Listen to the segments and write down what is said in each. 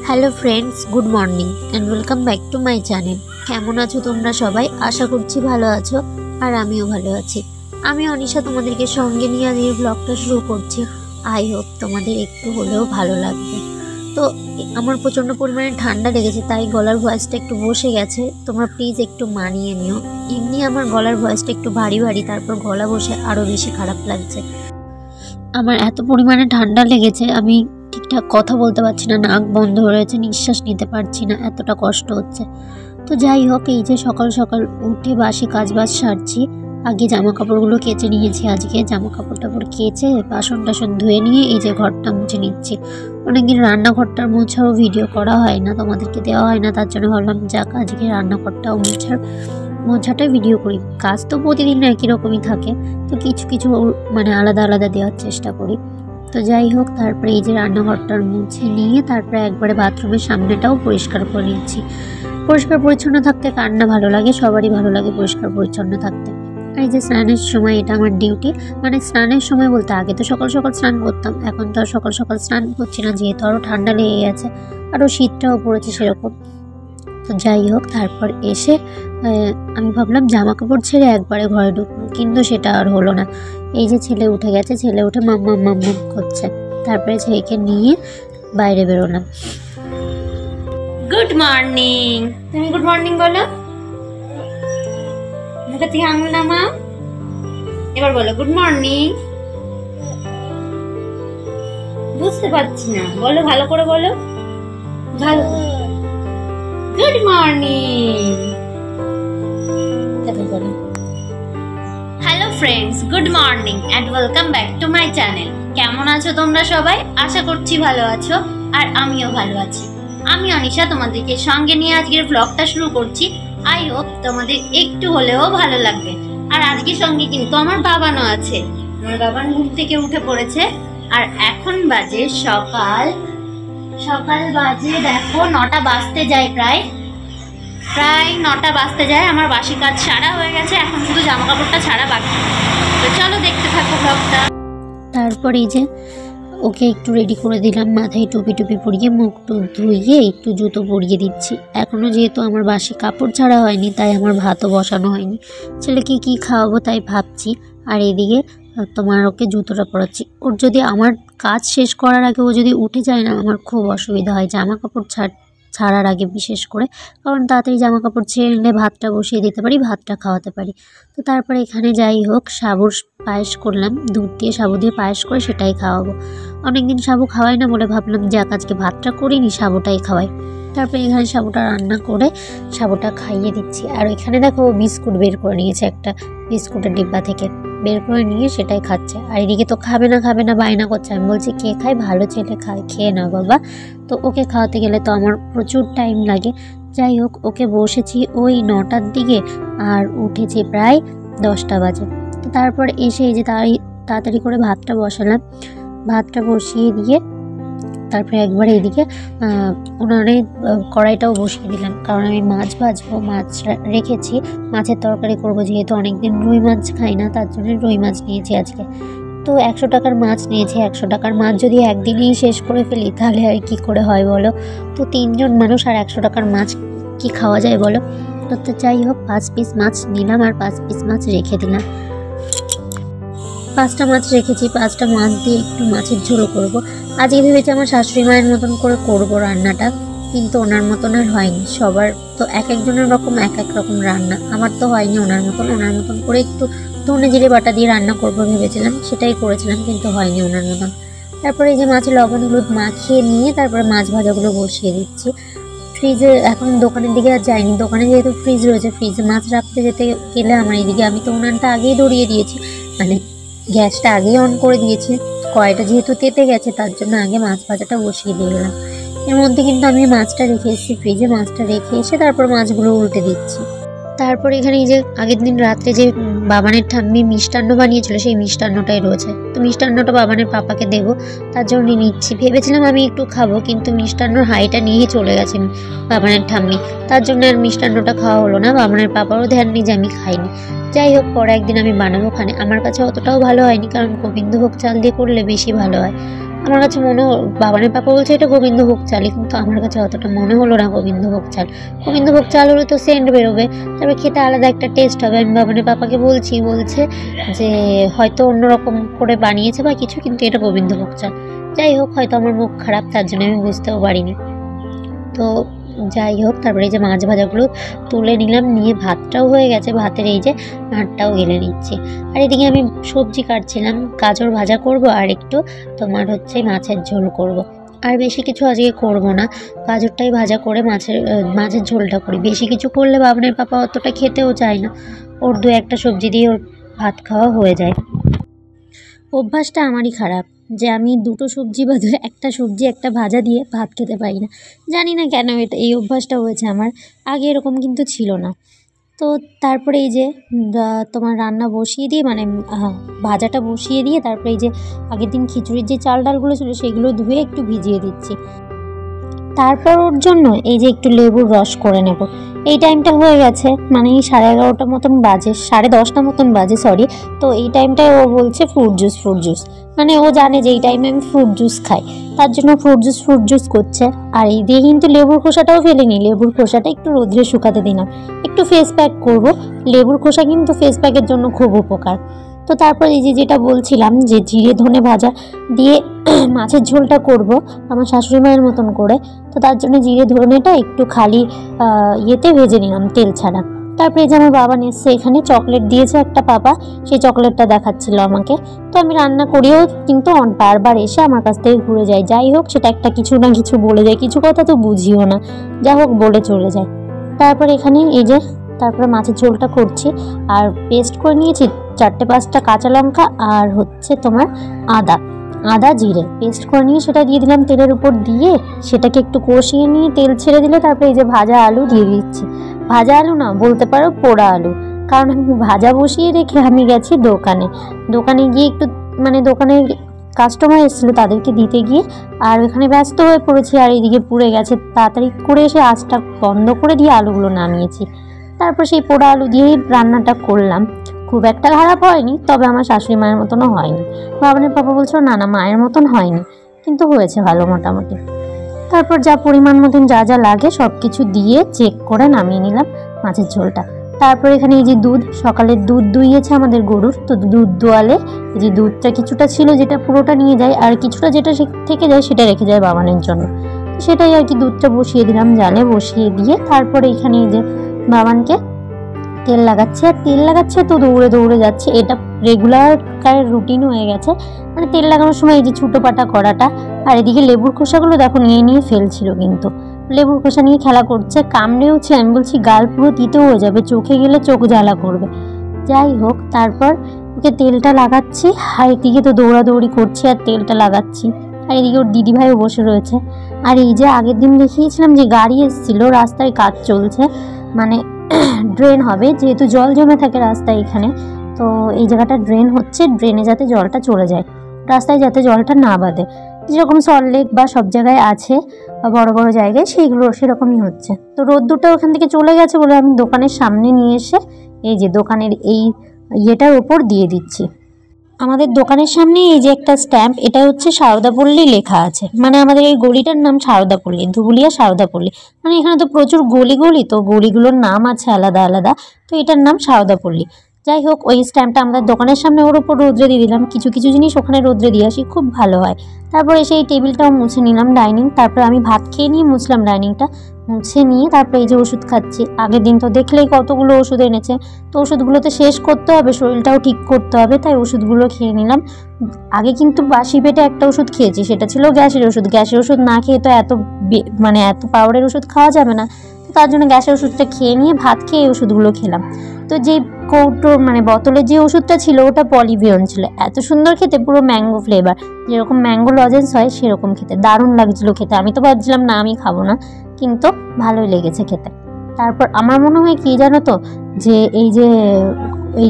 Hello friends, good morning and welcome back to my channel. কেমন আছো তোমরা সবাই? আশা করছি ভালো আছো, আর আমিও ভালো আছি। আমি অনিশা তোমাদেরকে সঙ্গে নিয়ে আজ এই ব্লগটা শুরু করছি। আই হোপ তোমাদের একটু হলেও ভালো লাগবে। তো আমার প্রচণ্ড পরিমাণে ঠান্ডা লেগেছে, তাই গলার ভয়েসটা একটু বসে গেছে। তোমরা প্লিজ একটু মানিয়ে নিও। এমনি আমার গলার ভয়েসটা একটু ভারী ভারী, তারপর গলা বসে আরও বেশি খারাপ লাগছে। আমার এত পরিমাণে ঠান্ডা লেগেছে, আমি ঠিকঠাক কথা বলতে পারছি না, নাক বন্ধ হয়ে রয়েছে, নিঃশ্বাস নিতে পারছি না, এতটা কষ্ট হচ্ছে। তো যাই হোক, এই যে সকাল সকাল উঠে বাসি কাজবাজ সারছি। আগে জামা কাপড়গুলো কেচে নিয়েছি, আজকে জামা কাপড় টাপড় কেচে বাসন টাসন ধুয়ে নিয়ে এই যে ঘরটা মুছে নিচ্ছি। অনেকদিন রান্নাঘরটার মোছাও ভিডিও করা হয় না, তোমাদেরকে দেওয়া হয় না, তার জন্য ভাবলাম যাক আজকে রান্নাঘরটাও মোছাটা ভিডিও করি। কাজ তো প্রতিদিন একই রকমই থাকে, তো কিছু কিছু মানে আলাদা আলাদা দেওয়ার চেষ্টা করি। তো যাই হোক, তারপরে এই যে রান্নাঘরটার মুছে নিয়ে তারপরে একবারে বাথরুমের সামনেটাও পরিষ্কার করে নিচ্ছি। পরিষ্কার পরিচ্ছন্ন থাকতে কার না ভালো লাগে, সবারই ভালো লাগে পরিষ্কার পরিচ্ছন্ন থাকতে। আর এই যে স্নানের সময় এটা আমার ডিউটি, মানে স্নানের সময় বলতে আগে তো সকাল সকাল স্নান করতাম, এখন তো আর সকাল সকাল স্নান করছি না, যেহেতু আরও ঠান্ডা লেগে গেছে, আরও শীতটাও পড়েছে সেরকম। তো যাই হোক, তারপর এসে আমি ভাবলাম জামা কাপড় ছেড়ে একবারে ঘরে ঢুকবো, কিন্তু সেটা আর হলো না। এই যে ছেলে উঠে গেছে, ছেলে উঠে মাম্মাম মাম্মাম করছে, তারপরে ছেলেকে নিয়ে বাইরে বেরোলাম। Good morning. তুমি গুড মর্নিং বলো, মুখের থেকে আঙুল নামাও, এবার বলো গুড মর্নিং। বুঝতে পারছি না, বলো ভালো করে বলো, ভালো। Good morning. Hello friends, good morning and welcome back to my channel. কেমন আছো তোমরা সবাই? আশা করছি ভালো আছো, আর আমিও ভালো আছি। আমি অনিশা তোমাদেরকে সঙ্গে নিয়ে আজকের ব্লগটা শুরু করছি। আই হোপ তোমাদের একটু হলেও ভালো লাগবে। আর আজকের সঙ্গে কিন্তু আমার বাবানও আছে। আমার বাবান ঘুম থেকে উঠে পড়েছে, আর এখন বাজে সকাল বাজে দেখো 9টা বাজতে যায়, প্রায় 9টা বাজতে যায়। আমার বাসি কাজ সারা হয়ে গেছে, এখন শুধু জামা কাপড়টা ছাড়া বাকি। তো চলো দেখতে থাকো ব্লগটা। তারপর এই যে ওকে একটু রেডি করে দিলাম, মাথায় টুপি টুপি পরিয়ে, মুখ টুক ধুইয়ে একটু জুতো পরিয়ে দিচ্ছি। এখনও যেহেতু আমার বাসি কাপড় ছাড়া হয়নি, তাই আমার ভাতও বসানো হয়নি। ছেলেকে কি খাওয়াবো তাই ভাবছি, আর এদিকে তোমার ওকে জুতোটা পরাচ্ছি। ওর যদি আমার কাজ শেষ করার আগে ও যদি উঠে যায় না, আমার খুব অসুবিধা হয় জামা কাপড় ছাড়ার আগে, বিশেষ করে, কারণ তাড়াতাড়ি জামা কাপড় ছেড়ে নিলে ভাতটা বসিয়ে দিতে পারি, ভাতটা খাওয়াতে পারি। তো তারপরে এখানে যাই হোক সাবুর পায়েস করলাম, দুধ দিয়ে সাবু দিয়ে পায়েস করে সেটাই খাওয়াবো। অনেকদিন সাবু খাওয়াই না বলে ভাবলাম যাক আজকে ভাতটা করিনি, সাবুটাই খাওয়াই। তারপরে এখানে সাবুটা রান্না করে সাবুটা খাইয়ে দিচ্ছি। আর এখানে দেখো বিস্কুট বের করে নিয়েছে, একটা বিস্কুটের ডিব্বা থেকে বের করে নিয়ে সেটাই খাচ্ছে। আর এদিকে তো খাবে না বায়না করছে। আমি বলছি কে খায়, ভালো ছেলে খায়, খেয়ে নাও বাবা। তো ওকে খাওয়াতে গেলে তো আমার প্রচুর টাইম লাগে। যাই হোক, ওকে বসেছি ওই 9টার দিকে, আর উঠেছি প্রায় 10টা বাজে। তো তারপর এসে এই যে তাড়াতাড়ি করে ভাতটা বসালাম, ভাতটা বসিয়ে দিয়ে তারপরে একবার এদিকে উনানে কড়াইটাও বসিয়ে দিলাম, কারণ আমি মাছ ভাজবো, মাছ রেখেছি, মাছের তরকারি করবো। যেহেতু অনেকদিন রুই মাছ খাই না, তার জন্য রুই মাছ নিয়েছি আজকে। তো 100 টাকার মাছ নিয়েছি। 100 টাকার মাছ যদি একদিনেই শেষ করে ফেলি তাহলে আর কি করে হয় বলো? তো 3 জন মানুষ, আর 100 টাকার মাছ কি খাওয়া যায় বলো? তো যাই হোক, 5 পিস মাছ নিলাম আর 5 পিস মাছ রেখে দিলাম। 5টা মাছ রেখেছি, 5টা মাছ দিয়ে একটু মাছের ঝোল করব। আজকে ভেবেছি আমার শাশুড়ি মায়ের মতন করে করব রান্নাটা, কিন্তু ওনার মতন আর হয়নি। সবার তো এক একজনের এক এক রকম রান্না, আমার তো হয়নি ওনার মতন করে একটু ধনে জিরে বাটা দিয়ে রান্না করব ভেবেছিলাম, সেটাই করেছিলাম, কিন্তু হয়নি ওনার মতন। তারপরে এই যে মাছে লবণ হলুদ মাখিয়ে নিয়ে তারপরে মাছ ভাজাগুলো বসিয়ে দিচ্ছি। ফ্রিজে এখন দোকানের দিকে আর যাইনি, দোকানে যেহেতু ফ্রিজ রয়েছে, ফ্রিজে মাছ রাখতে যেতে গেলে আমার এইদিকে, আমি তো উনানটা আগেই ধরিয়ে দিয়েছি, মানে গ্যাসটা আগেই অন করে দিয়েছি। কড়াইটা যেহেতু তেতে গেছে, তার জন্য আগে মাছ ভাজাটা বসিয়ে দিলাম। এর মধ্যে কিন্তু আমি মাছটা রেখে এসেছি ফ্রিজে, মাছটা রেখে এসে তারপর মাছগুলো উল্টে দিচ্ছি। তারপর এখানে এই যে আগের দিন রাত্রে যে বাবানের ঠাম্মি মিষ্টান্ন বানিয়েছিল, সেই মিষ্টান্নটাই রয়েছে। তো মিষ্টান্নটা বাবানের পাপাকে দেবো, তার জন্য নিচ্ছি। ভেবেছিলাম আমি একটু খাবো, কিন্তু মিষ্টান্নর হাঁড়িটা নিয়েই চলে গেছে বাবানের ঠাম্মি, তার জন্য আর মিষ্টান্নটা খাওয়া হলো না। বাবানের পাপারও ধ্যান নেই যে আমি খাইনি। যাই হোক, পরে একদিন আমি বানাবো। আমার কাছে অতটাও ভালো হয়নি, কারণ গোবিন্দভোগ চাল দিয়ে করলে বেশি ভালো হয়। আমার কাছে বাবানের পাপা বলছে এটা গোবিন্দভোগ চালই, কিন্তু আমার কাছে অতটা মনে হলো না গোবিন্দভোগ চাল। গোবিন্দভোগ চাল হলে তো সেন্ট বেরোবে, তবে খেতে আলাদা একটা টেস্ট হবে। আমি বাবানের পাপাকে বলছে যে হয়তো অন্যরকম করে বানিয়েছে বা কিছু, কিন্তু এটা গোবিন্দভোগ চাল। যাই হোক, হয়তো আমার মুখ খারাপ, তার জন্য আমি বুঝতেও পারিনি। তো যাই হোক, তারপরে এই যে মাছ ভাজাগুলো তুলে নিলাম, নিয়ে ভাতটাও হয়ে গেছে, ভাতের এই যে ভাতটাও গেলে নিচ্ছি। আর এদিকে আমি সবজি কাটছিলাম, গাজর ভাজা করব আর একটু তোমার হচ্ছে মাছের ঝোল করব। আর বেশি কিছু আজকে করব না, গাজরটাই ভাজা করে মাছের ঝোলটা করি। বেশি কিছু করলে বাবনের পাপা অতটা খেতেও চায় না, ওর দু একটা সবজি দিয়ে ওর ভাত খাওয়া হয়ে যায়। অভ্যাসটা আমারই খারাপ যে আমি দুটো সবজি বা একটা সবজি একটা ভাজা দিয়ে ভাত খেতে পারি না। জানি না কেন এই অভ্যাসটা হয়েছে আমার, আগে এরকম কিন্তু ছিল না। তো তারপরে এই যে তোমার রান্না বসিয়ে দিয়ে মানে ভাজাটা বসিয়ে দিয়ে তারপরে এই যে আগের দিন খিচুড়ির যে চাল ডালগুলো ছিল সেগুলো ধুয়ে একটু ভিজিয়ে দিচ্ছি। তারপর ওর জন্য এই যে একটু লেবুর রস করে নেব। এই টাইমটা হয়ে গেছে, মানে 11:30 মতন বাজে, 10:30 মতন বাজে সরি। তো এই টাইমটায় ও বলছে ফ্রুট জুস, মানে ও জানে যে এই টাইমে আমি ফ্রুট জুস খাই, তার জন্য ফ্রুট জুস করছে। আর এই দিয়ে কিন্তু লেবুর খোসাটাও ফেলেনি, লেবুর খোসাটা একটু রোদ্রে শুকাতে দিলাম, একটু ফেস প্যাক করবো। লেবুর খোসা কিন্তু ফেস প্যাকের জন্য খুব উপকার। তো তারপর এই যে যেটা বলছিলাম যে জিরে ধনে ভাজা দিয়ে মাছের ঝোলটা করব আমার শাশুড়ি মায়ের মতন করে। তো তার জন্য জিরে ধনেটা একটু খালি ইয়েতে ভেজে নিলাম, তেল ছাড়া। তারপরে যে আমার বাবা এসছে, এখানে চকলেট দিয়েছে একটা পাপা, সেই চকলেটটা দেখাচ্ছিল আমাকে। তো আমি রান্না করিও কিন্তু বারবার এসে আমার কাছ থেকে ঘুরে যায়। যাই হোক, সেটা একটা কিছু না কিছু বলে যায়, কিছু কথা তো বুঝিও না, যা হোক বলে চলে যায়। তারপর এখানে এই যে তারপরে মাছের ঝোলটা করছি, আর পেস্ট করে নিয়েছি 4-5টা কাঁচা লঙ্কা আর হচ্ছে তোমার আদা জিরে পেস্ট করে নিয়ে সেটা দিয়ে দিলাম তেলের উপর, দিয়ে সেটাকে একটু কষিয়ে নিয়ে তেল ছেড়ে দিলে তারপরে এই যে ভাজা আলু দিয়ে দিচ্ছি। ভাজা আলু না, বলতে পারো পোড়া আলু, কারণ আমি ভাজা বসিয়ে রেখে আমি গেছি দোকানে গিয়ে একটু মানে দোকানের কাস্টমার এসেছিলো তাদেরকে দিতে গিয়ে, আর ওখানে ব্যস্ত হয়ে পড়েছি, আর এইদিকে পুড়ে গেছে। তাড়াতাড়ি করে এসে আঁচটা বন্ধ করে দিয়ে আলুগুলো নামিয়েছি। তারপর সেই পোড়া আলু দিয়েই রান্নাটা করলাম। খুব একটা খারাপ হয়নি, তবে আমার শাশুড়ি মায়ের মতনও হয়নি। বাবানের পাপা বলছিল না মায়ের মতন হয়নি, কিন্তু হয়েছে ভালো মোটামুটি। তারপর যা পরিমাণ মতন যা লাগে সব কিছু দিয়ে চেক করে নামিয়ে নিলাম মাছের ঝোলটা। তারপর এখানে এই যে সকালের দুধ দুইয়েছে আমাদের গরুর, তো দুধ দোয়ালে এই যে দুধটা কিছুটা ছিল যেটা পুরোটা নিয়ে যায়, আর কিছুটা যেটা থেকে যায় সেটা রেখে যায় বাবানের জন্য। সেটাই আর কি, দুধটা বসিয়ে দিলাম জালে, বসিয়ে দিয়ে তারপরে এখানে এই যে বাবানকে তেল লাগাচ্ছে, আর তেল লাগাচ্ছে তো দৌড়ে যাচ্ছে। এটা রেগুলার রুটিন হয়ে গেছে, মানে তেল লাগানোর সময় এই যে ছুটো পাটা করাটা। আর এদিকে লেবুর খোসাগুলো দেখো নিয়ে ফেলছিল, কিন্তু লেবুর খোসা নিয়ে খেলা করছে, কামড়েওছে। আমি বলছি গাল পুরো তিতো হয়ে যাবে, চোখে গেলে চোখ জ্বালা করবে। যাই হোক, তারপর ওকে তেলটা লাগাচ্ছি, আর এদিকে তো দৌড়াদৌড়ি করছি আর তেলটা লাগাচ্ছি। আর এদিকে ওর দিদিভাইও বসে রয়েছে। আর এই যে আগের দিন দেখিয়েছিলাম যে গাড়ি এসেছিল, রাস্তায় কাজ চলছে, মানে ড্রেন হবে, যেহেতু জল জমে থাকে রাস্তায় এখানে, তো এই জায়গাটা ড্রেন হচ্ছে, ড্রেনে যাতে জলটা চলে যায়, রাস্তায় যাতে জলটা না বাঁধে। যেরকম সল্টলেক বা সব জায়গায় আছে বা বড় বড় জায়গায় সেইগুলো সেরকমই হচ্ছে। তো রোদ্দুরটা ওখান থেকে চলে গেছে বলে আমি দোকানের সামনে নিয়ে এসে এই যে দোকানের এই ইয়েটার ওপর দিয়ে দিচ্ছি। আমাদের দোকানের সামনে এই যে একটা স্ট্যাম্প, এটা হচ্ছে সারদাপল্লী লেখা আছে, মানে আমাদের এই গলিটার নাম সারদাপল্লী, ধুবুলিয়া সারদাপল্লী। মানে এখানে তো প্রচুর গলি, তো গলিগুলোর নাম আছে আলাদা, তো এটার নাম সারদাপল্লী। যাই হোক, ওই স্ট্যাম্পটা আমাদের দোকানের সামনে ওর ওপর রোদ্রে দিয়ে দিলাম, কিছু জিনিস ওখানে রোদ্রে দিয়ে আসি, খুব ভালো হয়। তারপরে সেই টেবিলটাও মুছে নিলাম, ডাইনিং। তারপরে আমি ভাত খেয়ে নিয়ে মুছলাম ডাইনিংটা, মুছে নিয়ে তারপরে এই যে ওষুধ খাচ্ছি। আগের দিন তো দেখলেই কতগুলো ওষুধ এনেছে, তো ওষুধগুলো তো শেষ করতে হবে, শরীরটাও ঠিক করতে হবে, তাই ওষুধগুলো খেয়ে নিলাম। আগে কিন্তু বাসি পেটে একটা ওষুধ খেয়েছি, সেটা ছিল গ্যাসের ওষুধ না খেয়ে তো এত পাওয়ারের ওষুধ খাওয়া যাবে না, তার জন্য গ্যাসের ওষুধটা খেয়ে নিয়ে ভাত খেয়ে ওষুধগুলো খেলাম। তো যে কৌটো মানে বোতলের যে ওষুধটা ছিল ওটা পলিভিয়ন ছিল, এত সুন্দর খেতে, পুরো ম্যাঙ্গো ফ্লেভার, যেরকম ম্যাঙ্গো লজেন্স হয় সেরকম খেতে, দারুণ লাগছিল খেতে। আমি তো ভাবছিলাম না আমি খাবো না, কিন্তু ভালোই লেগেছে খেতে। তারপর আমার মনে হয় কি জানো তো, যে এই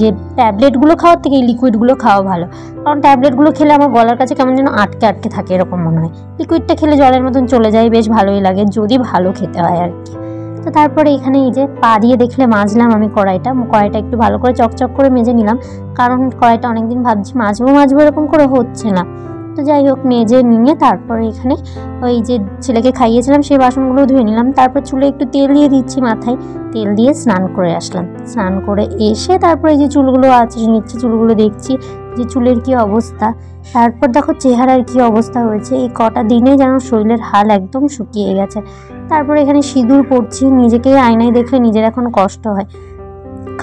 যে ট্যাবলেটগুলো খাওয়ার থেকে এই লিকুইডগুলো খাওয়া ভালো, কারণ ট্যাবলেটগুলো খেলে আমার গলার কাছে কেমন যেন আটকে থাকে এরকম মনে হয়। লিকুইডটা খেলে জলের মতন চলে যায়, বেশ ভালোই লাগে যদি ভালো খেতে হয় আর কি। তো তারপরে এখানে এই যে পা দিয়ে দেখলে মাজলাম আমি কড়াইটা একটু ভালো করে চকচক করে মেজে নিলাম, কারণ কড়াইটা অনেকদিন ভাবছি মাজবো এরকম করে হচ্ছে না। তো তো যাই হোক মেজে নিয়ে তারপরে এখানে ওই যে ছেলেকে খাইয়েছিলাম সেই বাসনগুলো ধুয়ে নিলাম। তারপর চুলে একটু তেল দিয়ে দিচ্ছি, মাথায় তেল দিয়ে স্নান করে আসলাম। স্নান করে এসে তারপরে যে চুলগুলো আঁচড়ে নিচ্ছি, চুলগুলো দেখছি যে চুলের কি অবস্থা। তারপর দেখো চেহারার কি অবস্থা হয়েছে, এই কটা দিনে যেন শরীরের হাল একদম শুকিয়ে গেছে। তারপর এখানে সিঁদুর পরছি, নিজেকে আয়নায় দেখলে নিজের এখন কষ্ট হয়,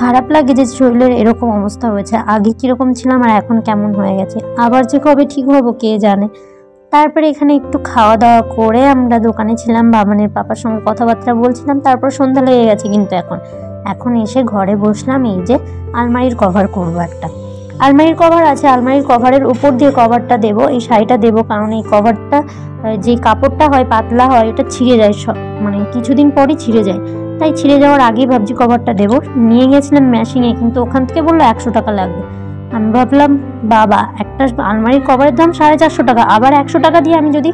খারাপ লাগে যে শরীরের এরকম অবস্থা হয়েছে। আগে কীরকম ছিলাম আর এখন কেমন হয়ে গেছে, আবার যে কবে ঠিক হবো কে জানে। তারপরে এখানে একটু খাওয়া দাওয়া করে আমরা দোকানে ছিলাম, বাবানের পাপার সঙ্গে কথাবার্তা বলছিলাম। তারপর সন্ধ্যা লেগে গেছে, কিন্তু এখন এসে ঘরে বসলাম। এই যে আলমারির কভার করবো একটা, আলমারির কভার আছে, আলমারির কভারের উপর দিয়ে কভারটা দেবো, এই শাড়িটা দেবো, কারণ এই কভারটা যে কাপড়টা হয় পাতলা হয়, এটা ছিঁড়ে যায়, মানে কিছুদিন পরই ছিঁড়ে যায়। তাই ছিঁড়ে যাওয়ার আগেই ভাবছি কভারটা দেবো। নিয়ে গেছিলাম ম্যাশিংয়ে, কিন্তু ওখান থেকে বললো 100 টাকা লাগবে। আমি ভাবলাম বাবা, একটা আলমারির কভারের দাম 450 টাকা, আবার 100 টাকা দিয়ে আমি যদি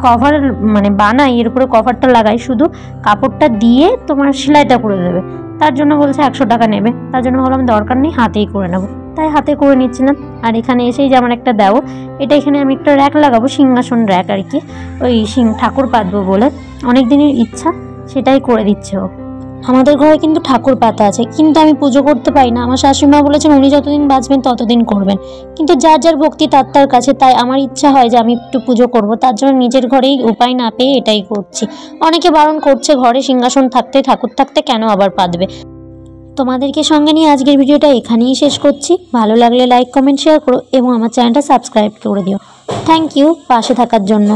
কভার মানে বানাই, এর উপরে কভারটা লাগাই, শুধু কাপড়টা দিয়ে তোমার সেলাইটা করে দেবে, তার জন্য বলছে 100 টাকা নেবে। তার জন্য ভাবলাম দরকার নেই, হাতেই করে নেবো, তাই হাতে করে নিচ্ছিলাম। আর এখানে এসেই যেমন একটা দেবো, এটা এখানে আমি একটা র্যাক লাগাবো, সিংহাসন র্যাক আর কি, ওই ঠাকুর পাতবো বলে অনেক দিনের ইচ্ছা, সেটাই করে দিচ্ছে ও। আমাদের ঘরে কিন্তু ঠাকুর পাতা আছে, কিন্তু আমি পুজো করতে পারি না। আমার শাশুড়িমা বলেছেন উনি যতদিন বাঁচবেন ততদিন করবেন, কিন্তু যার যার ভক্তি তার কাছে। তাই আমার ইচ্ছা হয় যে আমি একটু পুজো করব, তার জন্য নিজের ঘরেই উপায় না পেয়ে এটাই করছি। অনেকে বারণ করছে ঘরে সিংহাসন থাকতে, ঠাকুর থাকতে কেন আবার পাতবে। তোমাদেরকে সঙ্গে নিয়ে আজকের ভিডিওটা এখানেই শেষ করছি। ভালো লাগলে লাইক, কমেন্ট, শেয়ার করো এবং আমার চ্যানেলটা সাবস্ক্রাইব করে দিও। থ্যাংক ইউ পাশে থাকার জন্য।